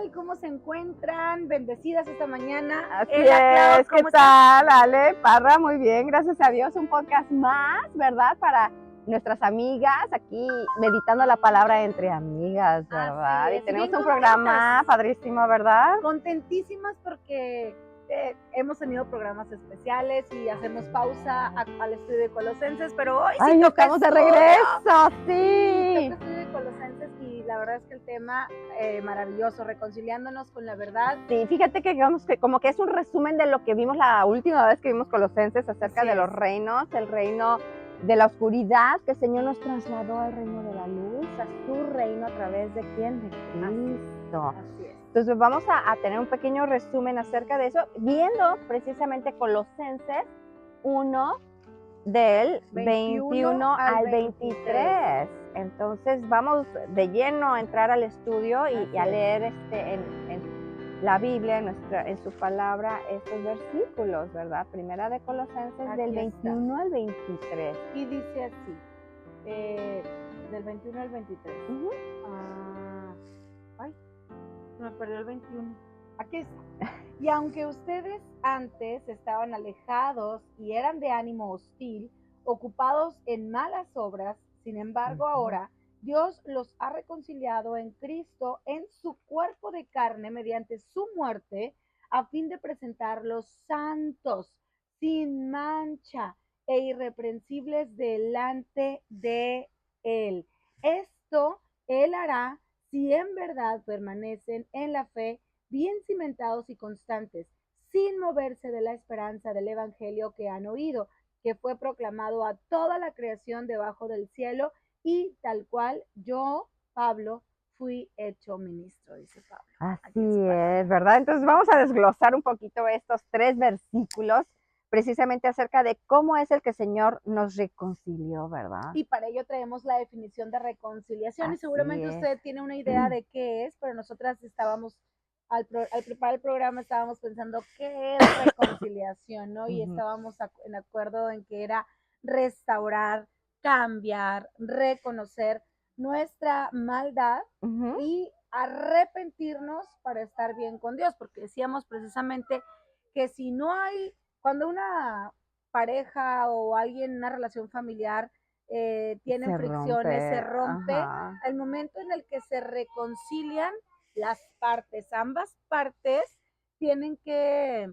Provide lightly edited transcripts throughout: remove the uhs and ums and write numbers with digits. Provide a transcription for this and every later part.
tal? ¿Cómo se encuentran? Bendecidas esta mañana. Así Clau, es, ¿qué tal, Ale Parra? Muy bien, gracias a Dios, un podcast más, ¿verdad? Para nuestras amigas, aquí meditando la palabra entre amigas, ¿verdad? Así Y es, tenemos bien un programa contentas. padrísimo, ¿verdad? Contentísimas porque hemos tenido programas especiales y hacemos pausa al estudio de Colosenses, pero hoy sí toca estamos de estudio. regreso, Sí, sí. toca estudio de Colosenses y la verdad es que el tema maravilloso, reconciliándonos con la verdad. Sí, fíjate que digamos que como que es un resumen de lo que vimos la última vez que vimos Colosenses acerca de los reinos, el reino de la oscuridad, que el Señor nos trasladó al reino de la luz, a su reino a través de ¿quién? De Cristo. Así es. Entonces vamos a tener un pequeño resumen acerca de eso, viendo precisamente Colosenses 1 del 21 al 23. Entonces vamos de lleno a entrar al estudio y a leer en la Biblia, en su palabra, estos versículos, ¿verdad? Primera de Colosenses Aquí del está. 21 al 23. Y dice así, del 21 al 23. Ay, me perdió el 21. Aquí está. Y aunque ustedes antes estaban alejados y eran de ánimo hostil, ocupados en malas obras, sin embargo ahora Dios los ha reconciliado en Cristo en su cuerpo de carne mediante su muerte, a fin de presentarlos santos, sin mancha e irreprensibles delante de Él. Esto Él hará si en verdad permanecen en la fe, bien cimentados y constantes, sin moverse de la esperanza del Evangelio que han oído, que fue proclamado a toda la creación debajo del cielo, y tal cual yo, Pablo, fui hecho ministro, dice Pablo. Así es, ¿verdad? Entonces vamos a desglosar un poquito estos 3 versículos, precisamente acerca de cómo es el que el Señor nos reconcilió, ¿verdad? Y para ello traemos la definición de reconciliación. Así y seguramente usted tiene una idea de qué es, pero nosotras estábamos, al preparar el programa, estábamos pensando qué es reconciliación, ¿no? Y estábamos en acuerdo en que era restaurar, cambiar, reconocer nuestra maldad y arrepentirnos para estar bien con Dios, porque decíamos precisamente que si no hay, cuando una pareja o alguien en una relación familiar tienen fricciones, se rompe, al momento en el que se reconcilian las partes, ambas partes tienen que,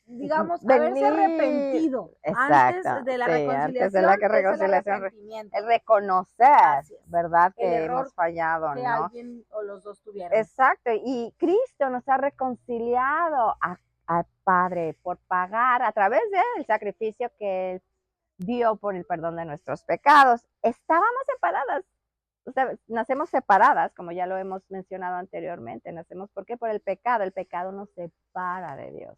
digamos, haberse arrepentido. Exacto, antes de la sí, reconciliación, antes de la es el reconciliación, arrepentimiento, el reconocer, es, ¿verdad? el Que error hemos fallado, que ¿no? alguien o los dos tuvieron. Exacto, y Cristo nos ha reconciliado al Padre por pagar a través del sacrificio que Él dio por el perdón de nuestros pecados. Estábamos separadas, o sea, nacemos separadas, como ya lo hemos mencionado anteriormente, nacemos, ¿por qué? Por el pecado nos separa de Dios.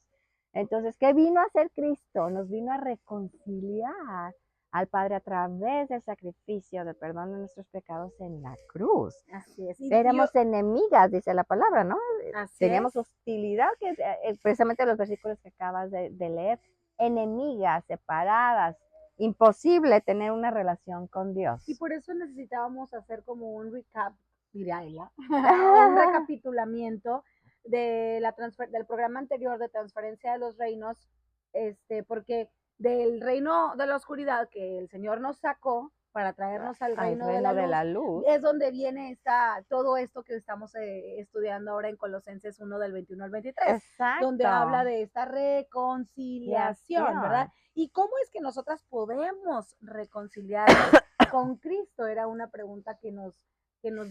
Entonces, ¿qué vino a hacer Cristo? Nos vino a reconciliar al Padre a través del sacrificio del perdón de nuestros pecados en la cruz. Así es. Éramos enemigas, dice la palabra, ¿no? Teníamos hostilidad, que precisamente los versículos que acabas de leer, enemigas, separadas, imposible tener una relación con Dios. Y por eso necesitábamos hacer como un recap, diría ella, un recapitulamiento de del programa anterior de transferencia de los reinos, porque del reino de la oscuridad que el Señor nos sacó para traernos al reino de la luz, es donde viene todo esto que estamos estudiando ahora en Colosenses 1 del 21 al 23, exacto, donde habla de esta reconciliación, ¿verdad? ¿Y cómo es que nosotras podemos reconciliarnos con Cristo? Era una pregunta que nos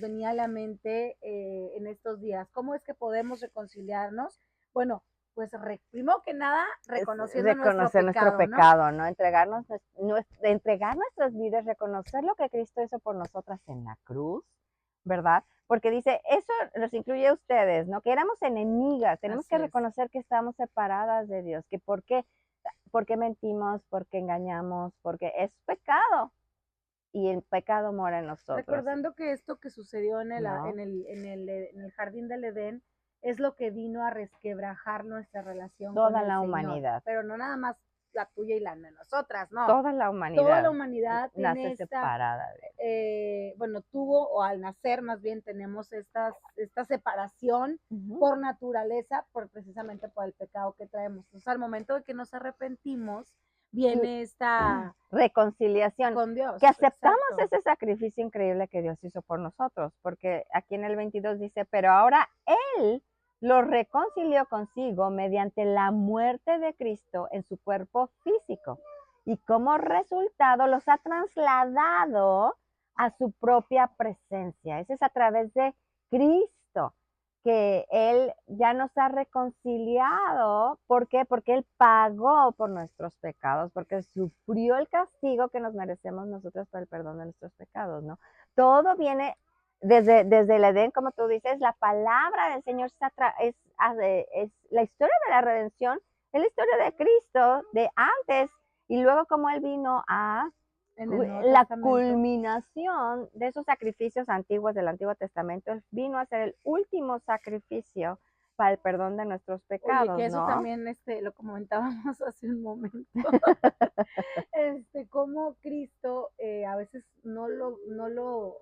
venía a la mente en estos días. ¿Cómo es que podemos reconciliarnos? Bueno, pues primero que nada, reconociendo nuestro pecado, ¿no? Entregar nuestras vidas, reconocer lo que Cristo hizo por nosotras en la cruz, ¿verdad? Porque dice, eso los incluye a ustedes, ¿no? Que éramos enemigas, tenemos que reconocer que estamos separadas de Dios, que ¿por qué mentimos? ¿Por qué engañamos? Porque es pecado. Y el pecado mora en nosotros. Recordando que esto que sucedió en el jardín del Edén es lo que vino a resquebrajar nuestra relación toda con el la Señor, humanidad. pero no nada más la tuya y la de nosotras, no. Toda la Toda la humanidad humanidad tiene nace esta, separada de bueno, tuvo, o al nacer más bien tenemos esta separación Ujú. por naturaleza, precisamente por el pecado que traemos. Entonces, al momento de que nos arrepentimos, viene esta reconciliación, con Dios. que aceptamos exacto. ese sacrificio increíble que Dios hizo por nosotros, porque aquí en el 22 dice, pero ahora Él lo reconcilió consigo mediante la muerte de Cristo en su cuerpo físico, y como resultado los ha trasladado a su propia presencia. Ese es a través de Cristo que Él ya nos ha reconciliado. ¿Por qué? Porque Él pagó por nuestros pecados, porque sufrió el castigo que nos merecemos nosotros por el perdón de nuestros pecados, ¿no? Todo viene desde el Edén, como tú dices, la palabra del Señor es la historia de la redención, es la historia de Cristo, de antes, y luego como Él vino a la culminación de esos sacrificios antiguos del Antiguo Testamento. Él vino a ser el último sacrificio para el perdón de nuestros pecados. Oye, que eso ¿no? también lo comentábamos hace un momento. Cómo Cristo a veces no lo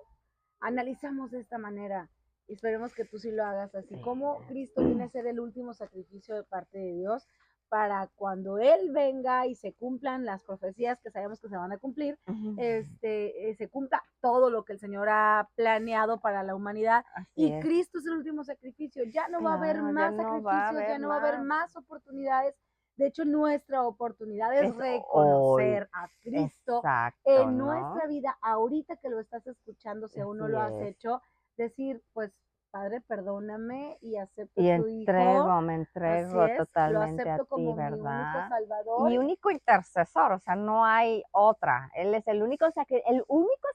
analizamos de esta manera. Esperemos que tú sí lo hagas así. Cómo Cristo viene a ser el último sacrificio de parte de Dios para cuando Él venga y se cumplan las profecías que sabemos que se van a cumplir, se cumpla todo lo que el Señor ha planeado para la humanidad. Así y es. Cristo es el último sacrificio. Ya no va a haber más sacrificios, ya no va a haber más oportunidades. De hecho, nuestra oportunidad es reconocer a Cristo. Exacto, en ¿no? nuestra vida, ahorita que lo estás escuchando, si aún no lo has hecho, decir, pues, Padre, perdóname y acepto Y tu hijo. me entrego Así es, lo totalmente acepto a ti, como mi único ¿verdad? salvador. Y único intercesor, o sea, no hay otra. Él es el único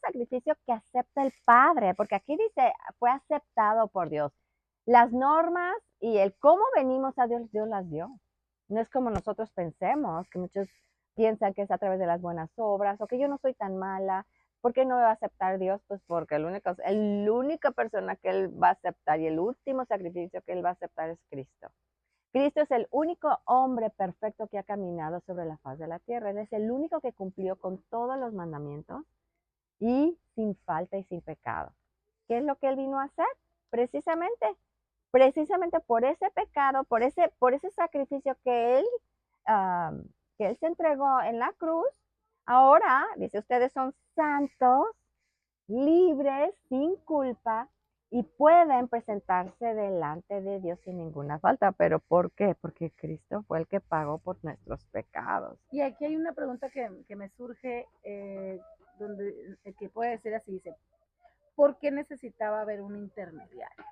sacrificio que acepta el Padre, porque aquí dice, fue aceptado por Dios. Las normas y el cómo venimos a Dios, Dios las dio. No es como nosotros pensemos, que muchos piensan que es a través de las buenas obras, o que yo no soy tan mala. ¿Por qué no me va a aceptar Dios? Pues porque la única persona que Él va a aceptar y el último sacrificio que Él va a aceptar es Cristo. Cristo es el único hombre perfecto que ha caminado sobre la faz de la tierra. Él es el único que cumplió con todos los mandamientos y sin falta y sin pecado. ¿Qué es lo que Él vino a hacer? Precisamente por ese pecado, por ese sacrificio que Él se entregó en la cruz. Ahora, dice, ustedes son santos, libres, sin culpa, y pueden presentarse delante de Dios sin ninguna falta. ¿Pero por qué? Porque Cristo fue el que pagó por nuestros pecados. Y aquí hay una pregunta que me surge, que puede ser así, dice, ¿por qué necesitaba haber un intermediario?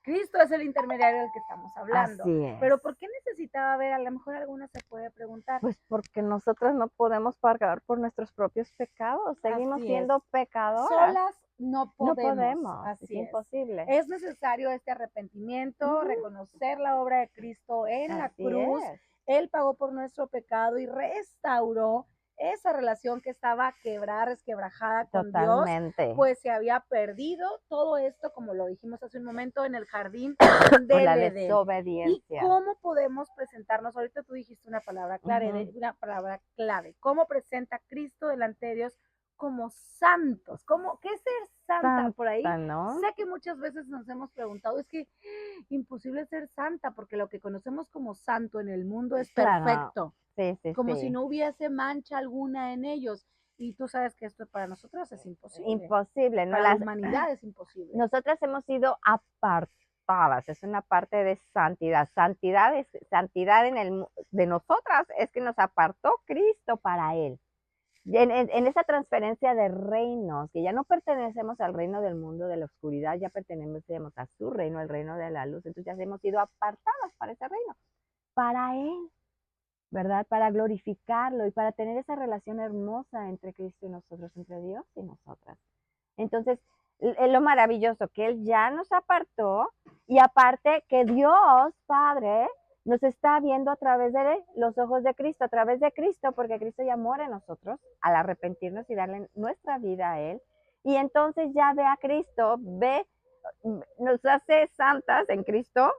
Cristo es el intermediario del que estamos hablando. Así es. Pero ¿por qué necesitaba ver? A lo mejor alguna se puede preguntar. Pues porque nosotros no podemos pagar por nuestros propios pecados. Seguimos siendo pecadores. Solas no podemos. No podemos. Así es imposible. Es necesario este arrepentimiento, reconocer la obra de Cristo en la cruz. Él pagó por nuestro pecado y restauró esa relación que estaba resquebrajada con Dios, pues se había perdido todo esto, como lo dijimos hace un momento, en el jardín del la Edén. desobediencia. ¿Y cómo podemos presentarnos? Ahorita tú dijiste una palabra clave. ¿Cómo presenta Cristo delante de Dios como santos? ¿Qué es ser santa por ahí? ¿No? Sé que muchas veces nos hemos preguntado, es que imposible ser santa, porque lo que conocemos como santo en el mundo es perfecto. Como si no hubiese mancha alguna en ellos. Y tú sabes que esto para nosotros es imposible. Imposible, ¿no? Para la humanidad es imposible. Nosotras hemos sido apartadas, es una parte de santidad. Santidad de nosotras es que nos apartó Cristo para Él. En esa transferencia de reinos, que ya no pertenecemos al reino del mundo de la oscuridad, ya pertenecemos a su reino, el reino de la luz. Entonces ya hemos sido apartadas para ese reino, para Él, ¿verdad? Para glorificarlo y para tener esa relación hermosa entre Cristo y nosotros, entre Dios y nosotras. Entonces, es lo maravilloso que Él ya nos apartó, y aparte que Dios Padre nos está viendo a través de los ojos de Cristo, a través de Cristo, porque Cristo ya mora en nosotros al arrepentirnos y darle nuestra vida a Él. Y entonces ya ve a Cristo, nos hace santas en Cristo,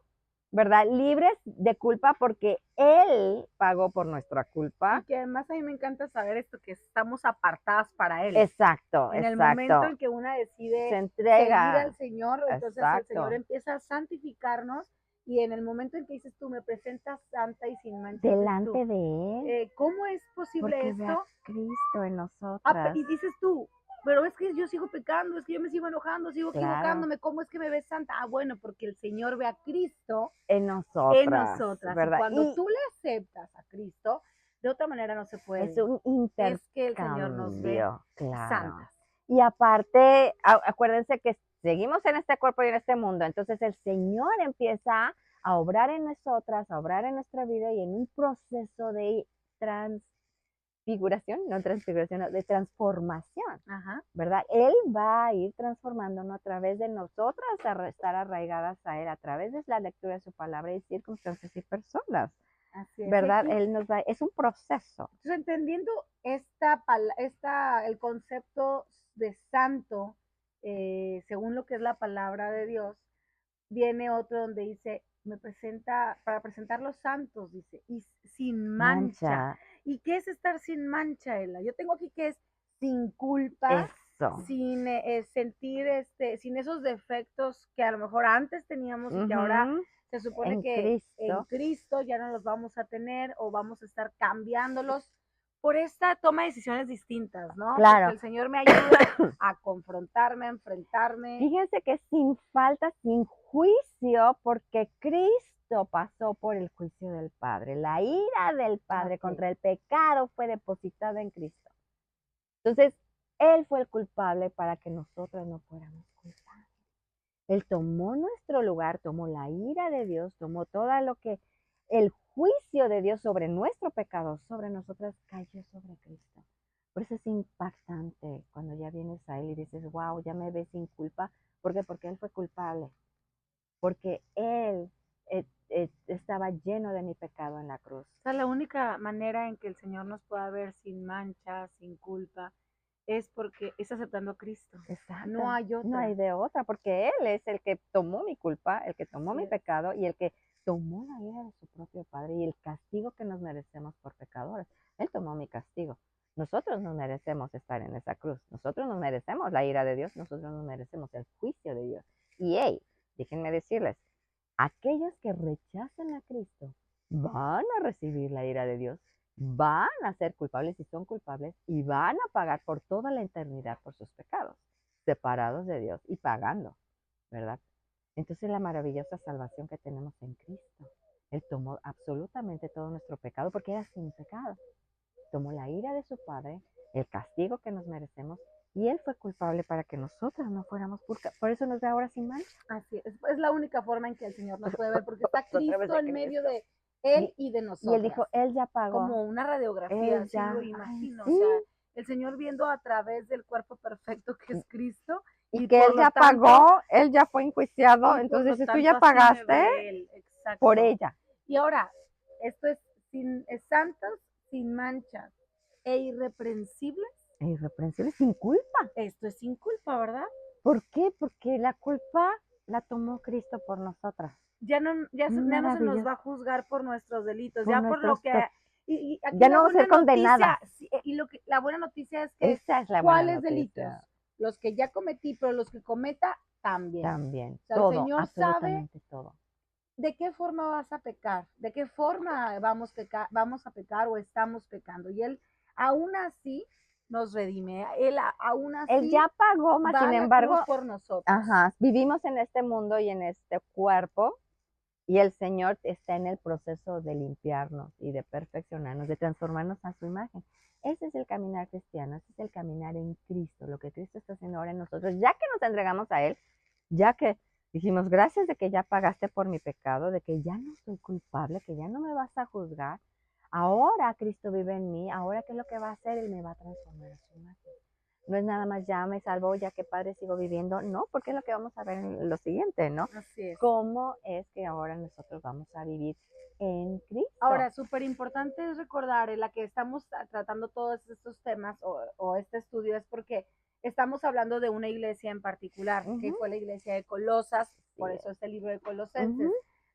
¿verdad? Libres de culpa porque Él pagó por nuestra culpa. Y que además a mí me encanta saber esto, que estamos apartadas para Él. Exacto, En el momento exacto. en que una decide Se seguir entrega. al Señor, entonces el Señor Exacto. empieza a santificarnos y en el momento en que dices tú, me presentas santa y sin mancha, dices tú, Delante de Él. ¿cómo es posible Porque ve a esto? Cristo en Ah, nosotras. y dices tú, pero es que yo sigo pecando, es que yo me sigo enojando, sigo Claro. equivocándome, ¿cómo es que me ves santa? Ah, bueno, porque el Señor ve a Cristo En en nosotras, nosotras. Y ¿verdad? cuando Y tú le aceptas a Cristo, de otra manera no se es puede. un Es que el Señor nos ve intercambio, claro. santas. Y aparte, acuérdense que seguimos en este cuerpo y en este mundo, entonces el Señor empieza a obrar en nosotras, a obrar en nuestra vida y en un proceso de transfiguración, no transfiguración, no, de transformación, Ajá. ¿verdad? Él va a ir transformándonos a través de nosotras, a estar arraigadas a Él, a través de la lectura de su palabra y circunstancias y personas, Así es. ¿verdad? Y, Él nos va, es un proceso. entonces, entendiendo el concepto de santo, según lo que es la palabra de Dios, viene otro donde dice, me presenta, para presentar los santos, dice, y sin mancha. ¿Y qué es estar sin mancha, Ela? Yo tengo aquí que es sin culpa, Eso. sin sentir, sin esos defectos que a lo mejor antes teníamos y que ahora se supone En que en Cristo. Cristo ya no los vamos a tener o vamos a estar cambiándolos por esta toma de decisiones distintas, ¿no? Claro. Porque el Señor me ayuda a confrontarme, a enfrentarme. Fíjense que sin falta, sin juicio, porque Cristo pasó por el juicio del Padre. La ira del Padre Ok. contra el pecado fue depositada en Cristo. Entonces, Él fue el culpable para que nosotros no fuéramos culpables. Él tomó nuestro lugar, tomó la ira de Dios, tomó todo lo que el juicio de Dios sobre nuestro pecado, sobre nosotras, cayó sobre Cristo. Por eso es impactante cuando ya vienes a Él y dices, wow, ya me ves sin culpa. ¿Por qué? Porque Él fue culpable. Porque Él estaba lleno de mi pecado en la cruz. O sea, la única manera en que el Señor nos pueda ver sin mancha, sin culpa, es porque es aceptando a Cristo. Exacto. No hay otra. No hay de otra, porque Él es el que tomó mi culpa, el que tomó mi pecado y el que tomó la ira de su propio Padre y el castigo que nos merecemos por pecadores. Él tomó mi castigo. Nosotros no merecemos estar en esa cruz. Nosotros no merecemos la ira de Dios. Nosotros no merecemos el juicio de Dios. Y déjenme decirles, aquellos que rechazan a Cristo van a recibir la ira de Dios, van a ser culpables y son culpables y van a pagar por toda la eternidad por sus pecados, separados de Dios y pagando, ¿verdad? Entonces la maravillosa salvación que tenemos en Cristo. Él tomó absolutamente todo nuestro pecado porque era sin pecado. Tomó la ira de su Padre, el castigo que nos merecemos, y Él fue culpable para que nosotros no fuéramos culpables. Por eso nos ve ahora sin mancha. Así es la única forma en que el Señor nos puede ver, porque está Cristo de en medio Cristo. de Él y de nosotros. Y Él dijo, Él ya pagó. Como una radiografía, Él así ya, lo imagino. ay, O sea, sí. el Señor viendo a través del cuerpo perfecto que es Cristo. Y que por Él lo ya tanto, pagó, Él ya fue enjuiciado, y por entonces lo si tú tanto ya así me pagaste ve Él. Exacto. por ella. Y ahora, esto es santos, sin manchas e irreprensibles. E irreprensible, sin culpa. Esto es sin culpa, ¿verdad? ¿Por qué? Porque la culpa la tomó Cristo por nosotras. Ya no se nos va a juzgar por nuestros delitos, Por ya por lo que... Y aquí ya la no vamos a buena ser condenadas. noticia, la buena noticia es que Esa es la buena ¿cuáles noticia. delitos? Los que ya cometí, pero los que cometa también. También. O sea, todo, el Señor absolutamente sabe todo. de qué forma vas a pecar, de qué forma vamos a pecar o estamos pecando. Y Él aún así nos redime. Él aún así Él ya pagó, más va sin a la embargo, cruz por nosotros. ajá, vivimos en este mundo y en este cuerpo y el Señor está en el proceso de limpiarnos y de perfeccionarnos, de transformarnos a su imagen. Ese es el caminar cristiano, ese es el caminar en Cristo, lo que Cristo está haciendo ahora en nosotros, ya que nos entregamos a Él, ya que dijimos gracias de que ya pagaste por mi pecado, de que ya no soy culpable, que ya no me vas a juzgar. Ahora Cristo vive en mí, ahora ¿qué es lo que va a hacer? Él me va a transformar a su imagen. No es nada más ya me salvó, ya que Padre sigo viviendo, no, porque es lo que vamos a ver en lo siguiente, ¿no? Así es. ¿Cómo es que ahora nosotros vamos a vivir en Cristo? Ahora, súper importante es recordar en la que estamos tratando todos estos temas o este estudio es porque estamos hablando de una iglesia en particular, que fue la iglesia de Colosas, por eso este libro de Colosenses.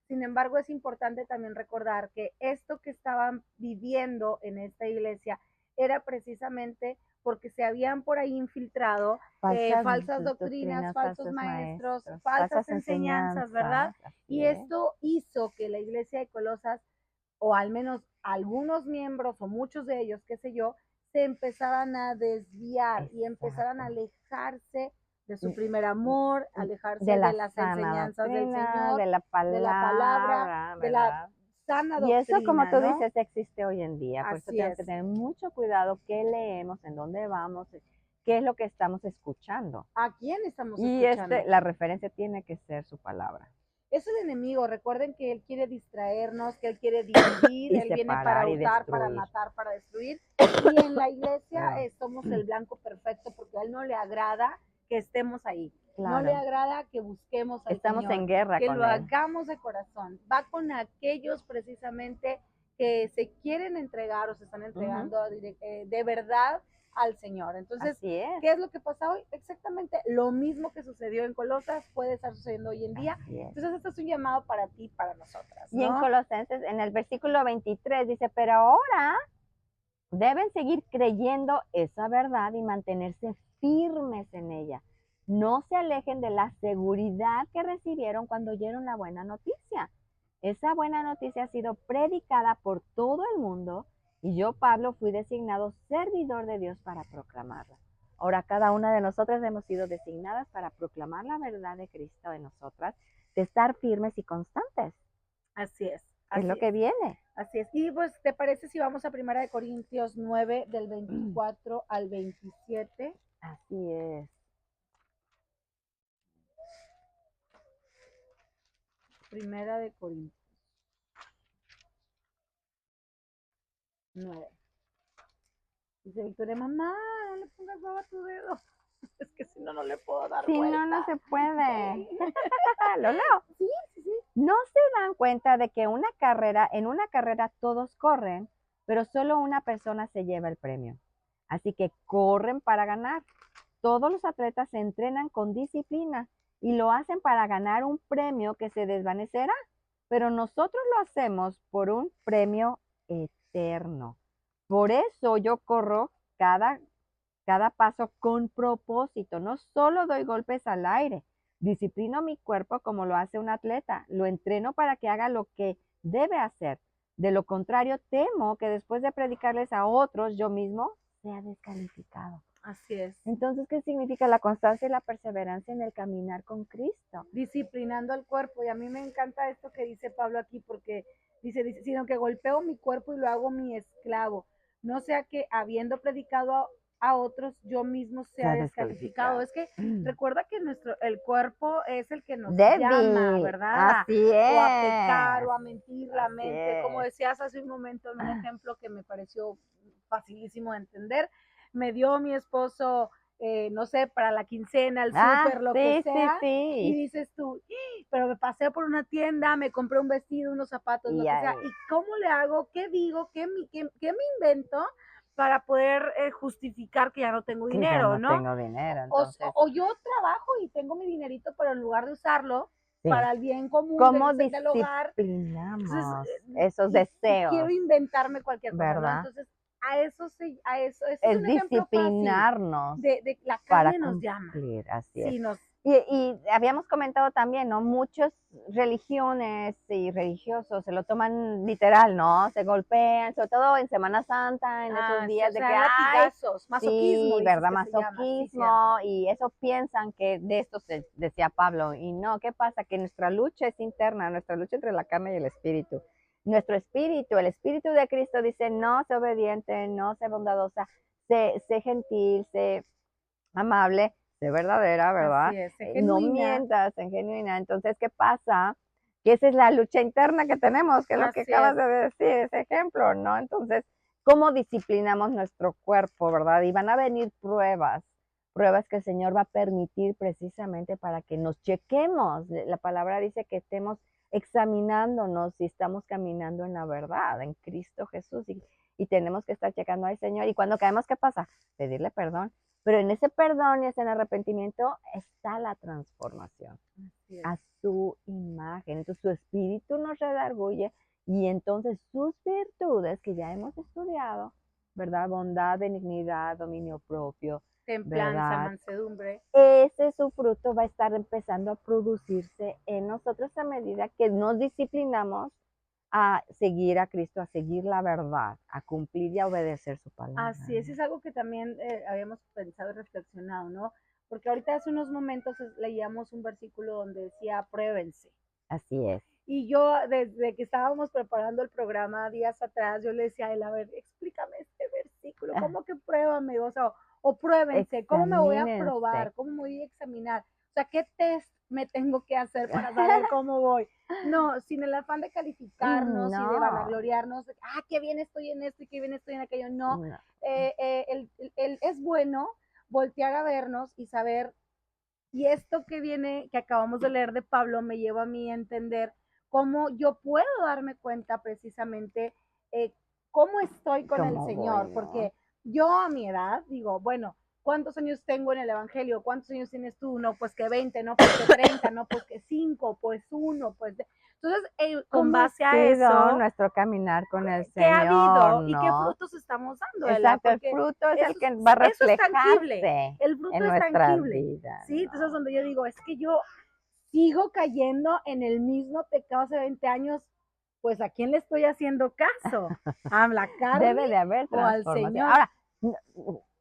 Sin embargo, es importante también recordar que esto que estaban viviendo en esta iglesia era precisamente porque se habían por ahí infiltrado falsas doctrinas, falsos maestros, falsas enseñanzas, ¿verdad? Y esto hizo que la iglesia de Colosas, o al menos algunos miembros o muchos de ellos, qué sé yo, se empezaran a desviar y empezaran a alejarse de su primer amor, alejarse de las enseñanzas del Señor, de la de la palabra, de la sana doctrina. Y eso, como tú ¿no? dices, existe hoy en día. Por eso Así tenemos es. que tener mucho cuidado qué leemos, en dónde vamos, qué es lo que estamos escuchando. ¿A quién estamos Y escuchando? la referencia tiene que ser su palabra. Es el enemigo, recuerden que él quiere distraernos, que él quiere dividir, él viene para hurtar, para matar, para destruir. Y en la iglesia somos el blanco perfecto porque a él no le agrada que estemos ahí. Claro. No le agrada que busquemos al Estamos Señor, en guerra que con lo él. hagamos de corazón. Va con aquellos precisamente que se quieren entregar o se están entregando de verdad al Señor. Entonces, ¿qué es lo que pasa hoy? Exactamente lo mismo que sucedió en Colosas puede estar sucediendo hoy en día. Entonces, esto es un llamado para ti, para nosotras, ¿no? Y en Colosenses, en el versículo 23, dice, pero ahora deben seguir creyendo esa verdad y mantenerse firmes en ella. No se alejen de la seguridad que recibieron cuando oyeron la buena noticia. Esa buena noticia ha sido predicada por todo el mundo y yo, Pablo, fui designado servidor de Dios para proclamarla. Ahora cada una de nosotras hemos sido designadas para proclamar la verdad de Cristo en nosotras, de estar firmes y constantes. Así es. Es lo que viene. Así es. Y pues, ¿te parece si vamos a 1 Corintios 9, del 24 al 27? Así es. Primera de Corintios 9. Dice Victoria, mamá, no le pongas baba a tu dedo. Es que si no, no le puedo dar vuelta. Si no, no se puede. ¿Lo leo? Sí. ¿No se dan cuenta de que en una carrera todos corren, pero solo una persona se lleva el premio? Así que corren para ganar. Todos los atletas se entrenan con disciplina y lo hacen para ganar un premio que se desvanecerá, pero nosotros lo hacemos por un premio eterno. Por eso yo corro cada paso con propósito. No solo doy golpes al aire, disciplino mi cuerpo como lo hace un atleta. Lo entreno para que haga lo que debe hacer. De lo contrario, temo que después de predicarles a otros, yo mismo sea descalificado. Así es. Entonces, ¿qué significa la constancia y la perseverancia en el caminar con Cristo? Disciplinando el cuerpo. Y a mí me encanta esto que dice Pablo aquí, porque dice, sino que golpeo mi cuerpo y lo hago mi esclavo. No sea que habiendo predicado a otros, yo mismo sea descalificado. Es que recuerda que el cuerpo es el que nos llama, ¿verdad? Así es. O a pecar, o a mentir la mente. Como decías hace un momento en un ejemplo que me pareció facilísimo de entender, me dio mi esposo, no sé, para la quincena, el súper, lo que sea, y dices tú, pero me pasé por una tienda, me compré un vestido, unos zapatos, lo que sea, ¿y cómo le hago? ¿Qué digo? ¿Qué me invento para poder justificar que ya no tengo dinero, ¿no? Tengo dinero, entonces. O yo trabajo y tengo mi dinerito, pero en lugar de usarlo para el bien común del hogar, entonces, esos deseos. Quiero inventarme cualquier cosa, ¿verdad? ¿No? Entonces, eso es un disciplinarnos de la carne nos llama. Así sí, es. Y habíamos comentado también, ¿no? Muchas religiones y religiosos se lo toman literal, ¿no? Se golpean, sobre todo en Semana Santa, en esos días de que hay masoquismo, sí, ¿verdad? Masoquismo, y eso piensan que de esto se decía Pablo, y no, ¿qué pasa? Que nuestra lucha es interna, nuestra lucha entre la carne y el espíritu. Nuestro espíritu, el espíritu de Cristo dice, no sé obediente, no sé bondadosa, sé gentil, sé amable, sé verdadera, ¿verdad? Así es, no mientas, sé genuina. Entonces, ¿qué pasa? Que esa es la lucha interna que tenemos, que es lo que acabas de decir, ese ejemplo, ¿no? Entonces, ¿cómo disciplinamos nuestro cuerpo, verdad? Y van a venir pruebas que el Señor va a permitir precisamente para que nos chequemos. La palabra dice que estemos examinándonos si estamos caminando en la verdad, en Cristo Jesús, y tenemos que estar checando al Señor. Y cuando caemos, ¿qué pasa? Pedirle perdón Pero en ese perdón y ese arrepentimiento está la transformación Así es. a su imagen. Entonces su espíritu nos redarguye y entonces sus virtudes que ya hemos estudiado, ¿verdad? Bondad, benignidad, dominio propio, Templanza, ¿verdad? mansedumbre. Ese su fruto va a estar empezando a producirse en nosotros a medida que nos disciplinamos a seguir a Cristo, a seguir la verdad, a cumplir y a obedecer su palabra. Así es algo que también habíamos pensado y reflexionado, ¿no? Porque ahorita hace unos momentos leíamos un versículo donde decía, pruébense. Así es. Y yo, desde que estábamos preparando el programa días atrás, yo le decía a él, a ver, explícame este versículo, ¿cómo que pruébame? O sea, o pruébense, ¿cómo me voy a probar? ¿Cómo me voy a examinar? O sea, ¿qué test me tengo que hacer para saber cómo voy? No, sin el afán de calificarnos y de vanagloriarnos, qué bien estoy en esto y qué bien estoy en aquello. No, es bueno voltear a vernos y saber, y esto que viene, que acabamos de leer de Pablo, me lleva a mí a entender cómo yo puedo darme cuenta precisamente cómo estoy con el Señor, porque yo a mi edad digo, bueno, ¿cuántos años tengo en el Evangelio? ¿Cuántos años tienes tú? No, pues que 20, no, pues que 30, no, pues que 5, pues 1, pues... Entonces, con base a eso, nuestro caminar con el Señor, ¿qué ha habido ¿no? y qué frutos estamos dando? Exacto, el fruto es el que va a reflejarse el fruto en es nuestra tangible. vida. Sí, entonces donde yo digo, es que yo sigo cayendo en el mismo pecado hace 20 años, pues ¿a quién le estoy haciendo caso? ¿A la carne? Debe de haber o al transformación. Señor. Ahora,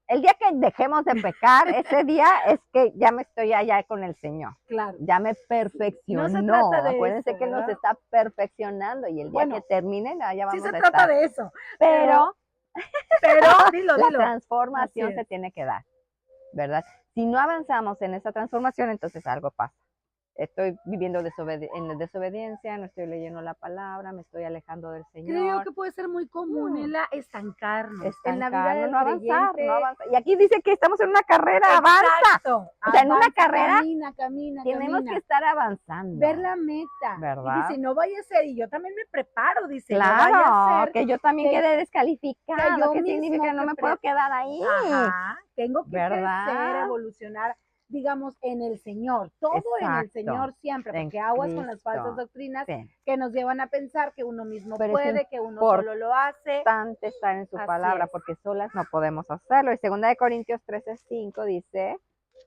el día que dejemos de pecar, ese día es que ya me estoy allá con el Señor. Claro. Ya me perfeccionó. No se trata de Acuérdense eso, que nos ¿verdad? está perfeccionando y el día que termine, ya vamos Sí se a trata estar. de eso. Pero dilo. la transformación se tiene que dar, ¿verdad? Si no avanzamos en esa transformación, entonces algo pasa. Estoy viviendo en desobediencia, no estoy leyendo la palabra, me estoy alejando del Señor. Creo que puede ser muy común en la estancarnos, en la vida Estancarnos, del no avanzar, creyente. no avanzar. Y aquí dice que estamos en una carrera, avanza. O sea, en una carrera tenemos que estar avanzando. Ver la meta. ¿Verdad? Y dice, no vaya a ser, y yo también me preparo, dice, Claro, no vaya a ser que yo también quede descalificado. ¿Qué significa que no me puedo quedar ahí? Ajá, tengo que ¿verdad? crecer, evolucionar, digamos, en el Señor, todo en el Señor siempre, porque aguas con las falsas doctrinas que nos llevan a pensar que uno mismo puede, que uno solo lo hace. Es importante estar en su palabra, porque solas no podemos hacerlo. Y 2 Corintios 13:5 dice,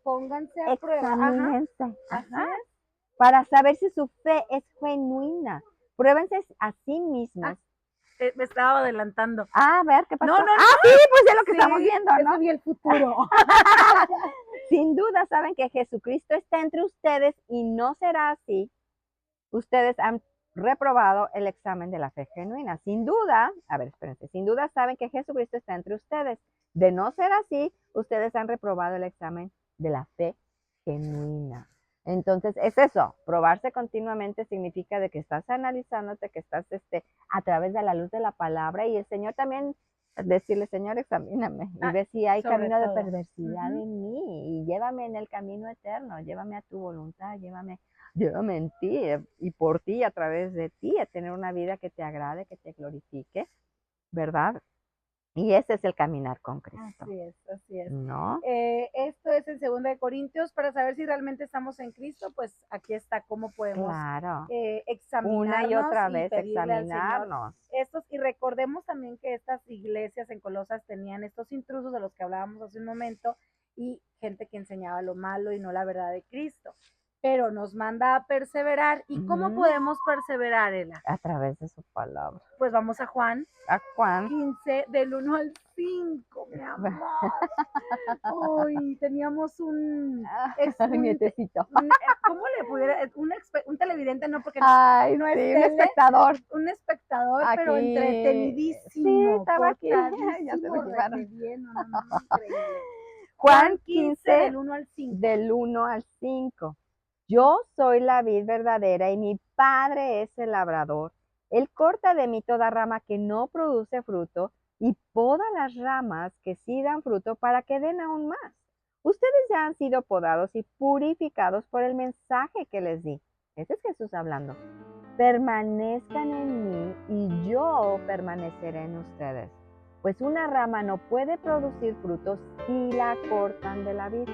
pónganse a prueba. Examínense. Para saber si su fe es genuina. Pruébense a sí mismos. Me estaba adelantando. A ver, ¿qué pasó? No. Sí, pues es lo que estamos viendo, ¿no? Eso vi el futuro. Sin duda saben que Jesucristo está entre ustedes y no será así. Ustedes han reprobado el examen de la fe genuina. Sin duda, espérense, sin duda saben que Jesucristo está entre ustedes. De no ser así, ustedes han reprobado el examen de la fe genuina. Entonces, es eso, probarse continuamente significa de que estás analizándote, que estás a través de la luz de la palabra, y el Señor también decirle, Señor, examíname y ve si hay camino de perversidad en mí, y llévame en el camino eterno, llévame a tu voluntad, llévame en ti y por ti, a través de ti, a tener una vida que te agrade, que te glorifique, ¿verdad? Y ese es el caminar con Cristo. Así es. ¿No? Esto es en 2 Corintios, para saber si realmente estamos en Cristo, pues aquí está cómo podemos examinarnos. Una y otra vez examinarnos. Y recordemos también que estas iglesias en Colosas tenían estos intrusos de los que hablábamos hace un momento, y gente que enseñaba lo malo y no la verdad de Cristo. Pero nos manda a perseverar. ¿Y cómo podemos perseverar, Ela? A través de su palabra. Pues vamos a Juan. A Juan 15, del 1 al 5, mi amor. Uy, teníamos un nietecito. ¿Cómo le pudiera? Un televidente, no, porque Ay, no es un espectador. Un espectador, aquí, pero entretenidísimo. Sí, estaba aquí. Ya se lo llevaron. Increíble. Juan 15, del 1 al 5. Del 1 al 5. Yo soy la vid verdadera y mi Padre es el labrador. Él corta de mí toda rama que no produce fruto y poda las ramas que sí dan fruto para que den aún más. Ustedes ya han sido podados y purificados por el mensaje que les di. Ese es Jesús hablando. Permanezcan en mí y yo permaneceré en ustedes. pues una rama no puede producir frutos si la cortan de la vid.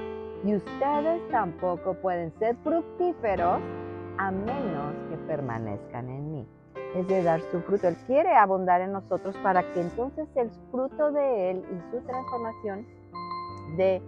Y ustedes tampoco pueden ser fructíferos a menos que permanezcan en mí. Es de dar su fruto. Él quiere abundar en nosotros para que entonces el fruto de Él y su transformación dé